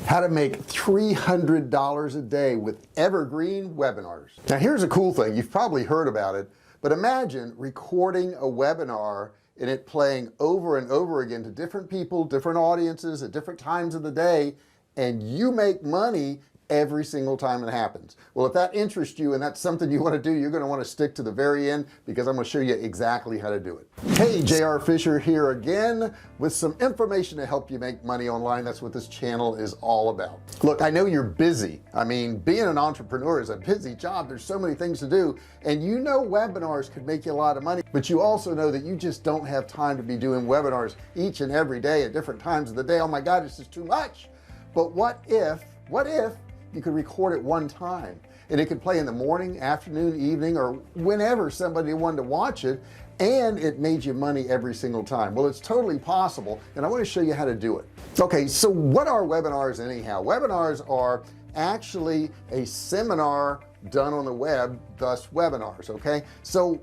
how to make $300 a day with evergreen webinars. Now here's a cool thing, you've probably heard about it, but imagine recording a webinar and it playing over and over again to different people, different audiences at different times of the day, and you make money every single time it happens. Well, if that interests you and that's something you want to do, you're going to want to stick to the very end, because I'm going to show you exactly how to do it. Hey, JR Fisher here again with some information to help you make money online. That's what this channel is all about. Look, I know you're busy. I mean, being an entrepreneur is a busy job. There's so many things to do, and you know webinars could make you a lot of money, but you also know that you just don't have time to be doing webinars each and every day at different times of the day. Oh my God, it's just too much. But what if you could record it one time and it could play in the morning, afternoon, evening, or whenever somebody wanted to watch it, and it made you money every single time? Well, it's totally possible, and I want to show you how to do it. Okay, so what are webinars anyhow? Webinars are actually a seminar done on the web, thus webinars. Okay, so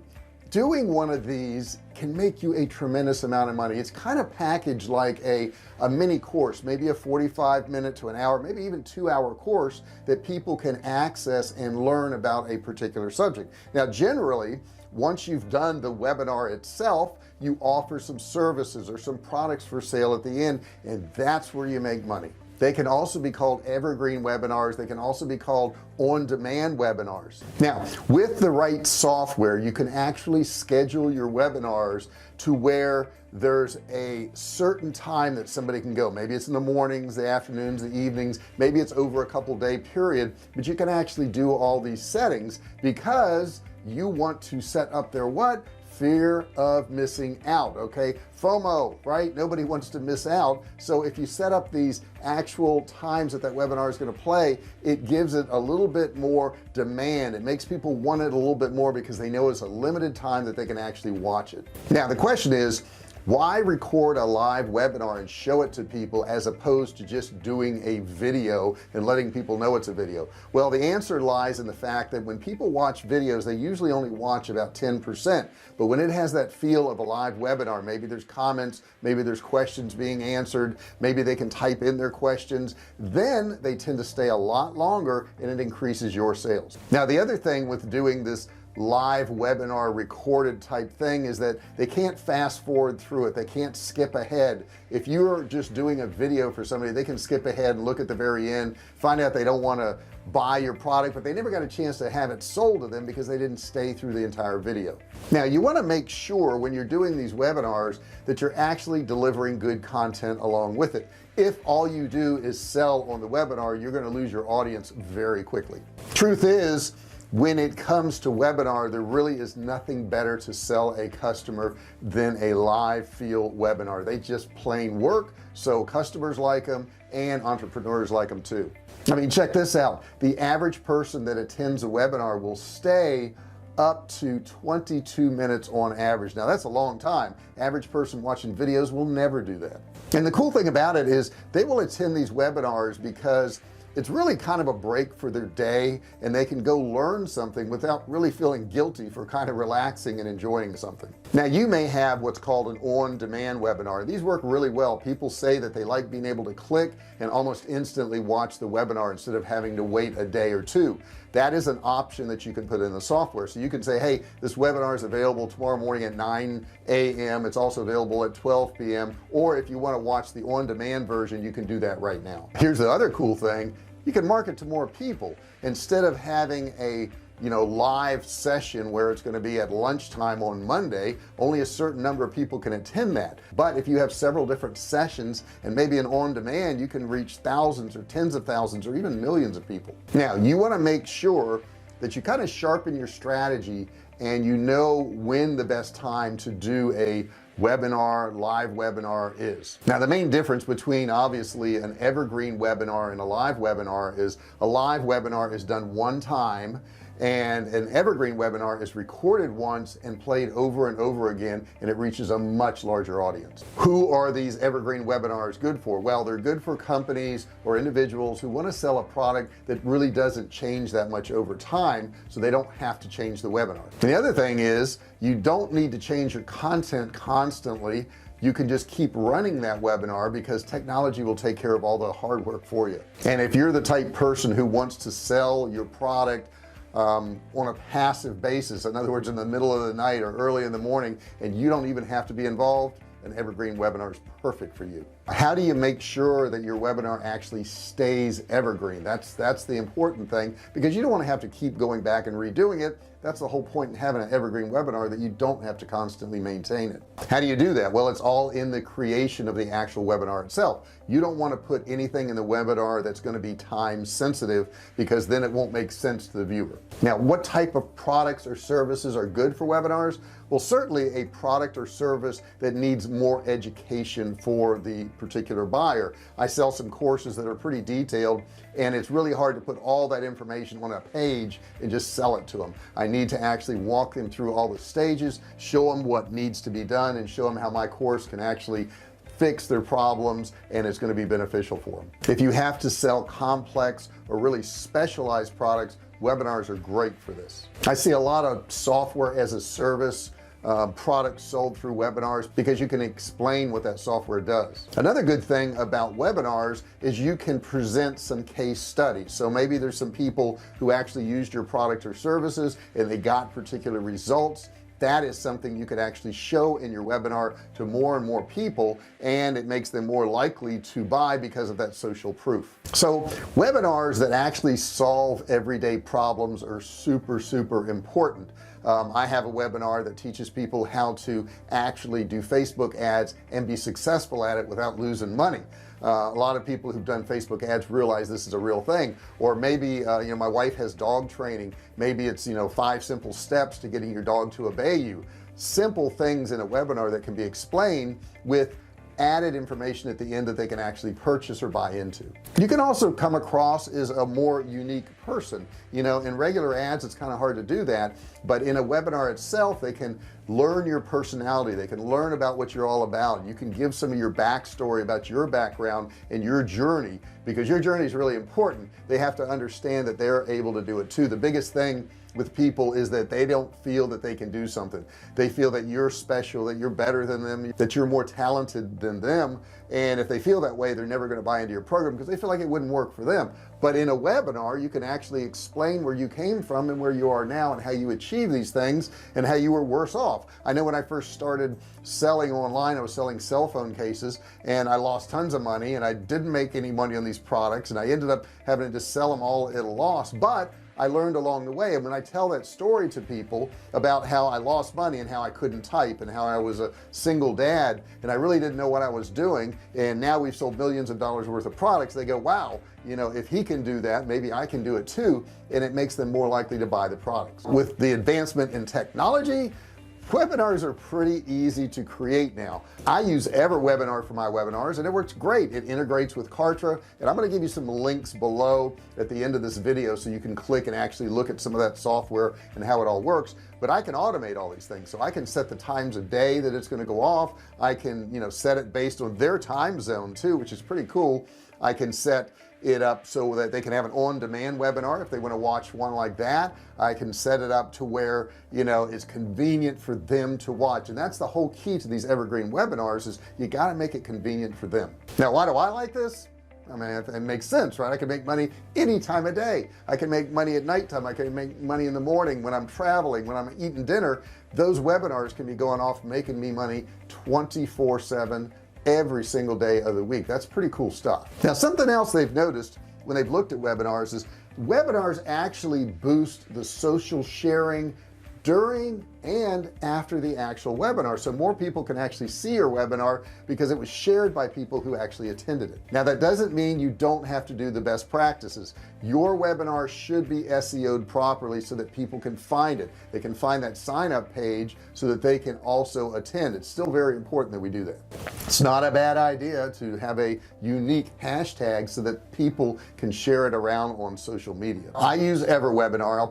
doing one of these can make you a tremendous amount of money. It's kind of packaged like a mini course, maybe a 45-minute to an hour, maybe even 2-hour course that people can access and learn about a particular subject. Now generally, once you've done the webinar itself, you offer some services or some products for sale at the end, and that's where you make money. They can also be called evergreen webinars. They can also be called on-demand webinars. Now with the right software, you can actually schedule your webinars to where there's a certain time that somebody can go. Maybe it's in the mornings, the afternoons, the evenings, maybe it's over a couple day period, but you can actually do all these settings because you want to set up their what? Fear of missing out. Okay, FOMO, right? Nobody wants to miss out. So if you set up these actual times that webinar is going to play, it gives it a little bit more demand. It makes people want it a little bit more because they know it's a limited time that they can actually watch it. Now the question is, why record a live webinar and show it to people as opposed to just doing a video and letting people know it's a video? Well, the answer lies in the fact that when people watch videos, they usually only watch about 10%, but when it has that feel of a live webinar, maybe there's comments, maybe there's questions being answered, maybe they can type in their questions, then they tend to stay a lot longer and it increases your sales. Now the other thing with doing this live webinar recorded type thing is that they can't fast forward through it. They can't skip ahead. If you're just doing a video for somebody, they can skip ahead and look at the very end, find out they don't want to buy your product, but they never got a chance to have it sold to them because they didn't stay through the entire video. Now you want to make sure when you're doing these webinars that you're actually delivering good content along with it. If all you do is sell on the webinar, you're going to lose your audience very quickly. Truth is, when it comes to webinar, there really is nothing better to sell a customer than a live field webinar. They just plain work, so customers like them and entrepreneurs like them too. I mean, check this out. The average person that attends a webinar will stay up to 22 minutes on average. Now that's a long time. Average person watching videos will never do that. And the cool thing about it is they will attend these webinars because it's really kind of a break for their day, and they can go learn something without really feeling guilty for kind of relaxing and enjoying something. Now you may have what's called an on-demand webinar. These work really well. People say that they like being able to click and almost instantly watch the webinar instead of having to wait a day or two. That is an option that you can put in the software. So you can say, hey, this webinar is available tomorrow morning at 9 a.m. It's also available at 12 p.m. or if you want to watch the on-demand version, you can do that right now. Here's the other cool thing. You can market to more people instead of having a live session where it's going to be at lunchtime on Monday. Only a certain number of people can attend that, but if you have several different sessions and maybe an on-demand, you can reach thousands or tens of thousands or even millions of people. Now you want to make sure that you kind of sharpen your strategy and you know when the best time to do a live webinar is. Now the main difference between obviously an evergreen webinar and a live webinar is a live webinar is done one time and an evergreen webinar is recorded once and played over and over again, and it reaches a much larger audience. Who are these evergreen webinars good for? Well, they're good for companies or individuals who want to sell a product that really doesn't change that much over time, so they don't have to change the webinar. And the other thing is you don't need to change your content constantly. you can just keep running that webinar because technology will take care of all the hard work for you. And if you're the type person who wants to sell your product on a passive basis, in other words in the middle of the night or early in the morning, and you don't even have to be involved, an evergreen webinar is perfect for you. How do you make sure that your webinar actually stays evergreen? That's the important thing, because you don't want to have to keep going back and redoing it. That's the whole point in having an evergreen webinar, that you don't have to constantly maintain it. How do you do that? Well, it's all in the creation of the actual webinar itself. You don't want to put anything in the webinar that's going to be time sensitive, because then it won't make sense to the viewer. Now, what type of products or services are good for webinars? Well, certainly a product or service that needs more education for the particular buyer. I sell some courses that are pretty detailed, and it's really hard to put all that information on a page and just sell it to them. I need to actually walk them through all the stages, show them what needs to be done, and show them how my course can actually fix their problems, and it's going to be beneficial for them. If you have to sell complex or really specialized products, webinars are great for this. I see a lot of software as a service products sold through webinars, because you can explain what that software does. Another good thing about webinars is you can present some case studies. So maybe there's some people who actually used your product or services and they got particular results. That is something you could actually show in your webinar to more and more people, and it makes them more likely to buy because of that social proof. So webinars that actually solve everyday problems are super important. I have a webinar that teaches people how to actually do Facebook ads and be successful at it without losing money. A lot of people who've done Facebook ads realize this is a real thing. Or maybe you know, my wife has dog training. Maybe it's 5 simple steps to getting your dog to obey you. Simple things in a webinar that can be explained with added information at the end that they can actually purchase or buy into. You can also come across as a more unique person. In regular ads it's kind of hard to do that, but in a webinar itself they can learn your personality, they can learn about what you're all about. You can give some of your backstory about your background and your journey, because your journey is really important. They have to understand that they're able to do it too. The biggest thing with people is that they don't feel that they can do something. They feel that you're special, that you're better than them, that you're more talented than them, and if they feel that way, they're never going to buy into your program because they feel like it wouldn't work for them. But in a webinar you can actually explain where you came from and where you are now and how you achieve these things and how you were worse off. I know when I first started selling online, I was selling cell phone cases and I lost tons of money and I didn't make any money on these products, and I ended up having to just sell them all at a loss. But I learned along the way, and when I tell that story to people about how I lost money and how I couldn't type and how I was a single dad and I really didn't know what I was doing, and now we've sold millions of dollars worth of products, they go, wow, if he can do that, maybe I can do it too. And it makes them more likely to buy the products. With the advancement in technology, webinars are pretty easy to create now. I use EverWebinar for my webinars and it works great. It integrates with Kartra, and I'm going to give you some links below at the end of this video so you can click and actually look at some of that software and how it all works. But I can automate all these things, so I can set the times of day that it's going to go off. I can set it based on their time zone too, which is pretty cool. I can set it up so that they can have an on-demand webinar if they want to watch one like that. I can set it up to where it's convenient for them to watch, and that's the whole key to these evergreen webinars, is you got to make it convenient for them. Now, why do I like this? I mean, it makes sense, right? I can make money any time of day. I can make money at nighttime. I can make money in the morning when I'm traveling, when I'm eating dinner. Those webinars can be going off making me money 24/7 every single day of the week. That's pretty cool stuff. Now, something else they've noticed when they've looked at webinars is webinars actually boost the social sharing during and after the actual webinar, so more people can actually see your webinar because it was shared by people who actually attended it. Now, that doesn't mean you don't have to do the best practices. Your webinar should be SEO'd properly so that people can find it. They can find that sign up page so that they can also attend. It's still very important that we do that. It's not a bad idea to have a unique hashtag so that people can share it around on social media. I use EverWebinar. I'll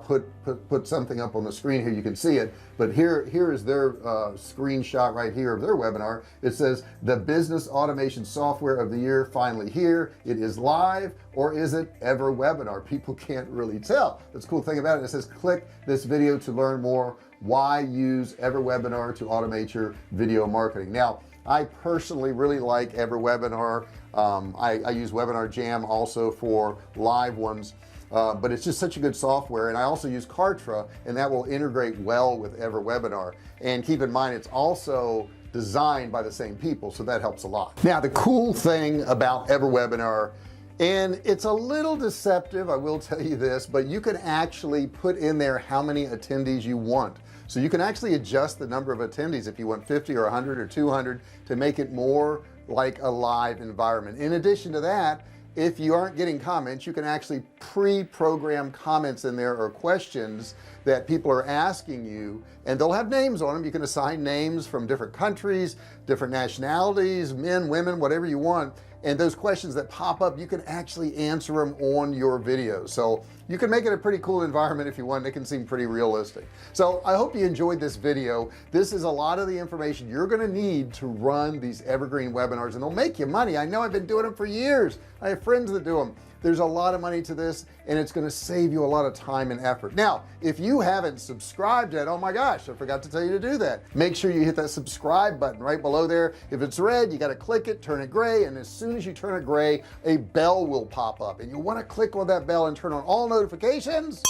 put something up on the screen here, you can see it, but here is their screenshot right here of their webinar. It says the business automation software of the year finally here. It is live, or is it EverWebinar? People can't really tell. That's the cool thing about it. It says click this video to learn more why use EverWebinar to automate your video marketing. Now, I personally really like EverWebinar. I use Webinar Jam also for live ones, but it's just such a good software. And I also use Kartra, and that will integrate well with EverWebinar. And keep in mind, it's also designed by the same people, so that helps a lot. Now the cool thing about EverWebinar, and it's a little deceptive, I will tell you this, but you can actually put in there how many attendees you want. So you can actually adjust the number of attendees if you want 50 or 100 or 200 to make it more like a live environment. In addition to that, if you aren't getting comments, you can actually pre-program comments in there or questions that people are asking you, and they'll have names on them. You can assign names from different countries, different nationalities, men, women, whatever you want, and those questions that pop up, you can actually answer them on your video. So you can make it a pretty cool environment if you want. It can seem pretty realistic. So I hope you enjoyed this video. This is a lot of the information you're going to need to run these evergreen webinars, and they'll make you money. I know, I've been doing them for years. I have friends that do them. There's a lot of money to this, and it's going to save you a lot of time and effort. Now if you haven't subscribed yet, oh my gosh, I forgot to tell you to do that. Make sure you hit that subscribe button right below there. If it's red, you got to click it, turn it gray, and as soon as you turn it gray, a bell will pop up, and you'll want to click on that bell and turn on all notifications.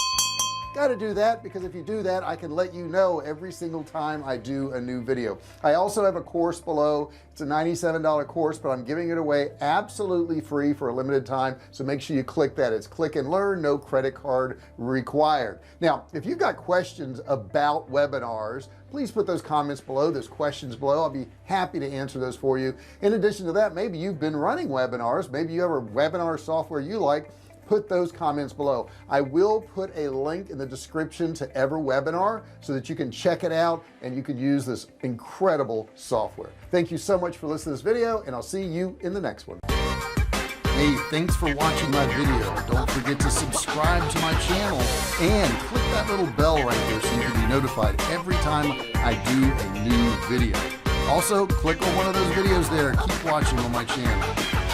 Got to do that, because if you do that, I can let you know every single time I do a new video. I also have a course below. It's a $97 course, but I'm giving it away absolutely free for a limited time, so make sure you click that. It's click and learn, no credit card required. Now if you've got questions about webinars, please put those comments below, those questions below. I'll be happy to answer those for you. In addition to that, maybe you've been running webinars, maybe you have a webinar software you like. Put those comments below. I will put a link in the description to EverWebinar so that you can check it out and you can use this incredible software. Thank you so much for listening to this video, and I'll see you in the next one. Hey, thanks for watching my video. Don't forget to subscribe to my channel and click that little bell right there so you can be notified every time I do a new video. Also, click on one of those videos there. Keep watching on my channel.